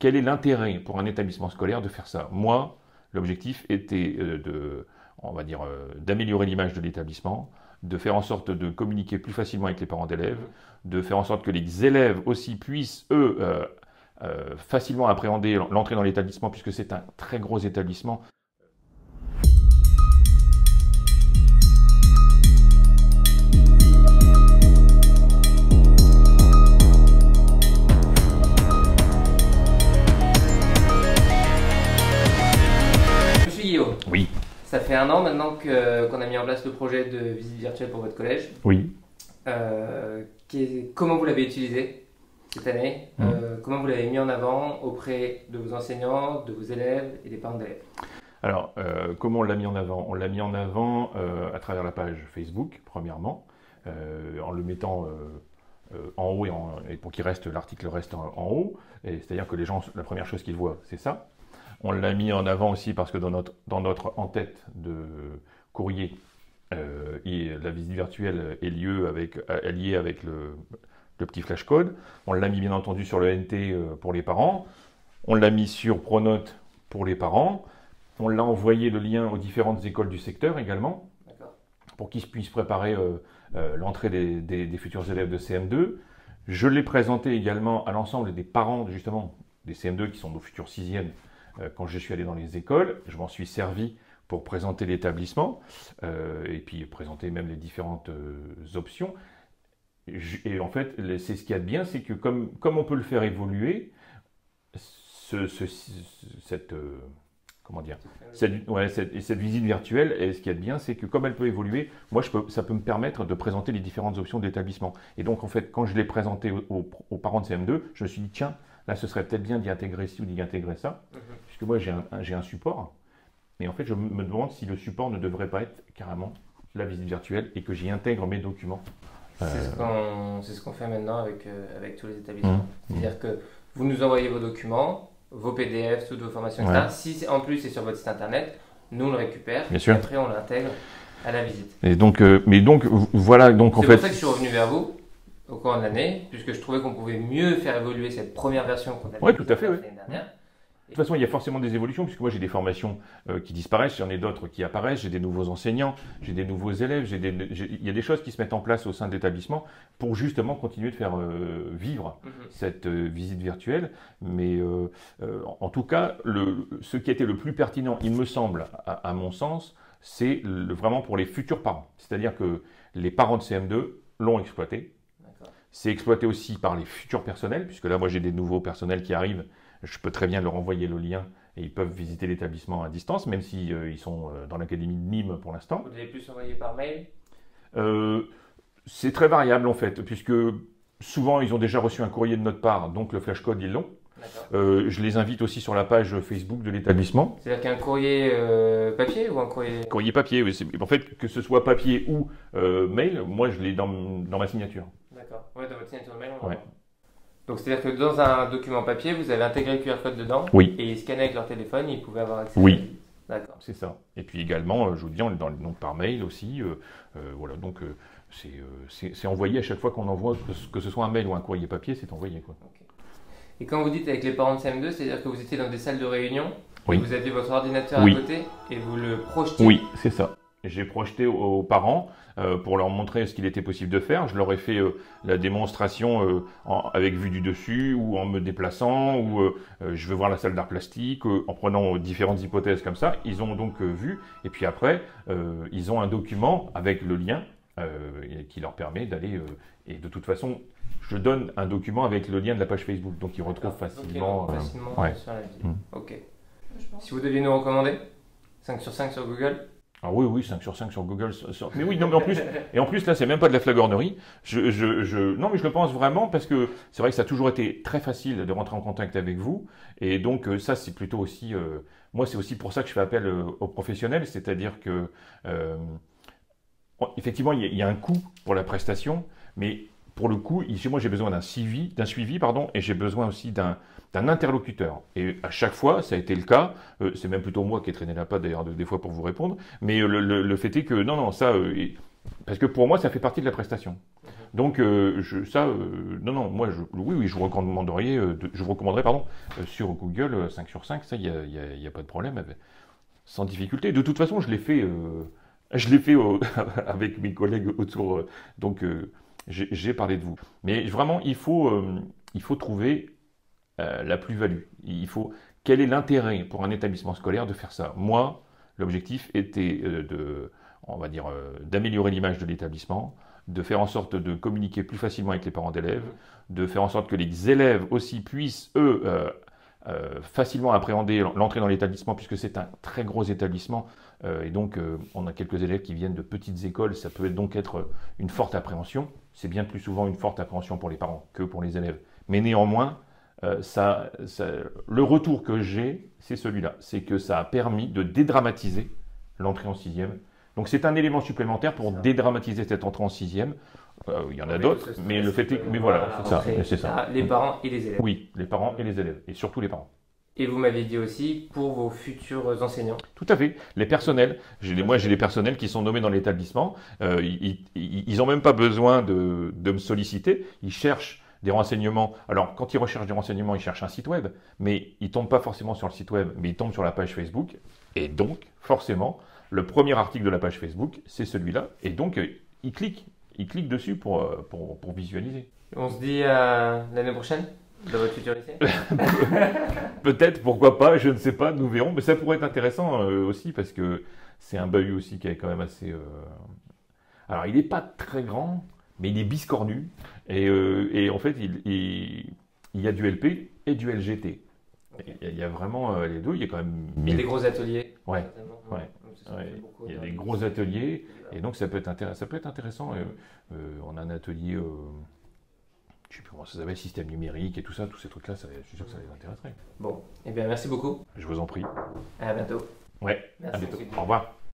quel est l'intérêt pour un établissement scolaire de faire ça? Moi, l'objectif était on va dire, d'améliorer l'image de l'établissement, de faire en sorte de communiquer plus facilement avec les parents d'élèves, de faire en sorte que les élèves aussi puissent, eux, facilement appréhender l'entrée dans l'établissement, puisque c'est un très gros établissement. Monsieur Guillaume, Oui. ça fait 1 an maintenant qu'on a mis en place le projet de visite virtuelle pour votre collège. Oui. Comment vous l'avez utilisé cette année? Comment vous l'avez mis en avant auprès de vos enseignants, de vos élèves et des parents d'élèves? Alors, comment on l'a mis en avant? On l'a mis en avant à travers la page Facebook, premièrement, en le mettant en haut et pour qu'il reste, l'article reste en haut. C'est-à-dire que les gens, la première chose qu'ils voient, c'est ça. On l'a mis en avant aussi parce que dans notre en-tête de courrier, la visite virtuelle est liée avec le petit flashcode. On l'a mis bien entendu sur le NT pour les parents. On l'a mis sur Pronote pour les parents. On l'a envoyé le lien aux différentes écoles du secteur également, pour qu'ils puissent préparer l'entrée des futurs élèves de CM2. Je l'ai présenté également à l'ensemble des parents justement des CM2 qui sont nos futurs 6e. Quand je suis allé dans les écoles, je m'en suis servi pour présenter l'établissement et puis présenter même les différentes options. Et en fait, c'est ce qu'il y a de bien, c'est que comme on peut le faire évoluer, comment dire, cette visite virtuelle, et ce qu'il y a de bien, c'est que comme elle peut évoluer, moi, ça peut me permettre de présenter les différentes options de l'établissement. Et donc, en fait, quand je l'ai présenté aux parents de CM2, je me suis dit, tiens, là, ce serait peut-être bien d'y intégrer ci ou d'y intégrer ça, puisque moi, j'ai un support. Et en fait, je me demande si le support ne devrait pas être carrément la visite virtuelle et que j'y intègre mes documents. C'est ce qu'on fait maintenant avec tous les établissements. C'est-à-dire que vous nous envoyez vos documents, vos PDF, toutes vos formations, etc. Si en plus c'est sur votre site internet, nous on le récupère et après on l'intègre à la visite. Et donc, voilà, donc en fait. C'est pour ça que je suis revenu vers vous au cours de l'année, puisque je trouvais qu'on pouvait mieux faire évoluer cette première version qu'on avait tout à fait, l'année dernière. De toute façon, il y a forcément des évolutions, puisque moi j'ai des formations qui disparaissent, j'en ai d'autres qui apparaissent, j'ai des nouveaux enseignants, j'ai des nouveaux élèves, il y a des choses qui se mettent en place au sein de l'établissement pour justement continuer de faire vivre cette visite virtuelle. Mais en tout cas, ce qui a été le plus pertinent, il me semble, à mon sens, c'est vraiment pour les futurs parents. C'est-à-dire que les parents de CM2 l'ont exploité. C'est exploité aussi par les futurs personnels, puisque là, moi j'ai des nouveaux personnels qui arrivent. Je peux très bien leur envoyer le lien et ils peuvent visiter l'établissement à distance, même si ils sont dans l'académie de Nîmes pour l'instant. Vous l'avez plus envoyé par mail? C'est très variable en fait, puisque souvent ils ont déjà reçu un courrier de notre part, donc le flashcode ils l'ont. Je les invite aussi sur la page Facebook de l'établissement. C'est-à-dire qu'un courrier papier ou un courrier... Courrier papier, oui. En fait, que ce soit papier ou mail, moi je l'ai dans ma signature. D'accord, ouais, dans votre signature de mail, on va voir. Donc c'est-à-dire que dans un document papier, vous avez intégré le QR code dedans, oui. Et ils scannaient avec leur téléphone, ils pouvaient avoir accès. Oui. D'accord. C'est ça. Et puis également, je vous dis, donc par mail aussi. Voilà, donc c'est envoyé à chaque fois qu'on envoie, que ce soit un mail ou un courrier papier, c'est envoyé, quoi. Okay. Et quand vous dites avec les parents de CM2, c'est-à-dire que vous étiez dans des salles de réunion, oui. Vous aviez votre ordinateur à côté et vous le projetiez. Oui, c'est ça. J'ai projeté aux parents pour leur montrer ce qu'il était possible de faire. Je leur ai fait la démonstration avec vue du dessus ou en me déplaçant ou je veux voir la salle d'art plastique en prenant différentes hypothèses comme ça. Ils ont donc vu et puis après ils ont un document avec le lien qui leur permet d'aller et de toute façon je donne un document avec le lien de la page Facebook donc ils retrouvent facilement, sur la vidéo. Ok. Si vous deviez nous recommander 5 sur 5 sur Google. Ah oui, 5 sur 5 sur Google. Mais oui, non, mais en plus là, c'est même pas de la flagornerie. Non, mais je le pense vraiment parce que c'est vrai que ça a toujours été très facile de rentrer en contact avec vous. Et donc, ça, c'est plutôt aussi. Moi, c'est aussi pour ça que je fais appel aux professionnels. C'est-à-dire que, effectivement, il y a un coût pour la prestation, mais pour le coup, chez moi, j'ai besoin d'un suivi, et j'ai besoin aussi d'un interlocuteur. Et à chaque fois, ça a été le cas. C'est même plutôt moi qui ai traîné la patte d'ailleurs des fois pour vous répondre. Mais le fait est que non, ça, parce que pour moi, ça fait partie de la prestation. Donc, non, moi, oui, je vous recommanderais, sur Google 5 sur 5, ça, il n'y a pas de problème, sans difficulté. De toute façon, je l'ai fait avec mes collègues autour, donc j'ai parlé de vous. Mais vraiment, il faut trouver la plus-value. Quel est l'intérêt pour un établissement scolaire de faire ça? Moi, l'objectif était on va dire, d'améliorer l'image de l'établissement, de faire en sorte de communiquer plus facilement avec les parents d'élèves, de faire en sorte que les élèves aussi puissent, eux, facilement appréhender l'entrée dans l'établissement, puisque c'est un très gros établissement, et donc on a quelques élèves qui viennent de petites écoles, ça peut donc être une forte appréhension. C'est bien plus souvent une forte appréhension pour les parents que pour les élèves. Mais néanmoins, le retour que j'ai, c'est celui-là. C'est que ça a permis de dédramatiser l'entrée en sixième. Donc c'est un élément supplémentaire pour dédramatiser cette entrée en sixième. Il y en a d'autres, mais le fait est que... Mais voilà, c'est ça. Les parents et les élèves. Oui, les parents et les élèves, et surtout les parents. Et vous m'avez dit aussi pour vos futurs enseignants. Tout à fait. Les personnels. Moi, j'ai des personnels qui sont nommés dans l'établissement. Ils n'ont même pas besoin de me solliciter. Ils cherchent des renseignements. Alors, quand ils recherchent des renseignements, ils cherchent un site web, mais ils ne tombent pas forcément sur le site web, mais ils tombent sur la page Facebook. Et donc, forcément, le premier article de la page Facebook, c'est celui-là. Et donc, ils cliquent dessus pour visualiser. On se dit à l'année prochaine dans votre futur lycée. Peut-être, pourquoi pas, je ne sais pas, nous verrons. Mais ça pourrait être intéressant aussi, parce que c'est un bahut aussi qui est quand même assez... Alors, il n'est pas très grand, mais il est biscornu. Et en fait, il y a du LP et du LGT. Il y a vraiment les deux, il y a quand même... Il y a des gros ateliers. Ouais. Il y a des gros ateliers, et donc ça peut être intéressant. On a un atelier, je ne sais plus comment ça s'appelle, système numérique et tout ça, tous ces trucs-là, je suis sûr que ça les intéresserait. Bon, eh bien merci beaucoup. Je vous en prie. À bientôt. Ouais, merci, à bientôt. Au revoir.